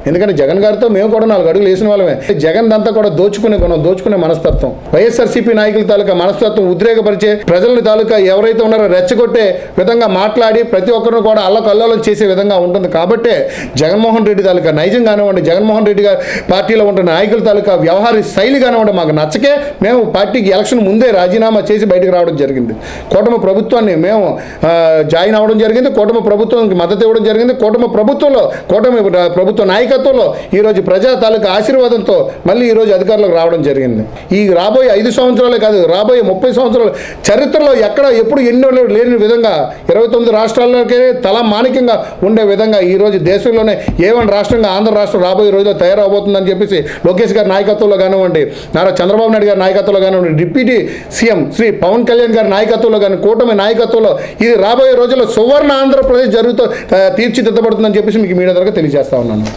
ఎందుకంటే జగన్ గారితో మేము కూడా 4 అడుగులు వేసిన వాళ్ళమే. జగన్ దంతా కూడా దోచుకునే మనస్తత్వం, వైఎస్ఆర్సీపీ నాయకుల తాలూకా మనస్తత్వం ఉద్రేకపరిచే ప్రజల తాలూకా ఎవరైతే ఉన్నారో రెచ్చగొట్టే విధంగా మాట్లాడి ప్రతి ఒక్కరిని కూడా అల్లకల్లోలం చేసే విధంగా ఉంటుంది. కాబట్టే జగన్మోహన్ రెడ్డి తాలూకా నైజం కానివ్వండి, జగన్మోహన్ రెడ్డి గారి పార్టీలో ఉంటున్న నాయకుల తాలూకా వ్యవహార శైలి కానివ్వండి మాకు నచ్చకే మేము పార్టీకి ఎలక్షన్ ముందే రాజీనామా చేసి బయటకు రావడం జరిగింది. కూటమి ప్రభుత్వాన్ని మేము జాయిన్ అవ్వడం జరిగింది, కూటమి ప్రభుత్వానికి మద్దతు ఇవ్వడం జరిగింది. కూటమి ప్రభుత్వ నాయకత్వంలో ఈరోజు ప్రజా తాలూకా ఆశీర్వాదంతో మళ్ళీ ఈరోజు అధికారులకు రావడం జరిగింది. ఈ రాబోయే 5 సంవత్సరాలే కాదు, రాబోయే 30 సంవత్సరాల చరిత్రలో ఎప్పుడు ఎన్నో లేని విధంగా 29 రాష్ట్రాల్లోకే తల మాణిక్యంగా ఉండే విధంగా ఈరోజు దేశంలోనే A1 రాష్ట్రంగా ఆంధ్ర రాష్ట్రం రాబోయే రోజుల్లో తయారవబోతుందని చెప్పేసి లోకేష్ గారి నాయకత్వంలో కానివ్వండి, నారా చంద్రబాబు నాయుడు గారి నాయకత్వంలో కానివ్వండి, డిప్యూటీ సీఎం శ్రీ పవన్ కళ్యాణ్ గారి నాయకత్వంలో కానీ కూటమి నాయకత్వంలో ఇది రాబోయే రోజుల్లో సువర్ణ ఆంధ్రప్రదేశ్ తీర్చిదిద్దబడుతుందని చెప్పేసి మీకు మీడియా ద్వారా తెలియజేస్తా ఉన్నాను.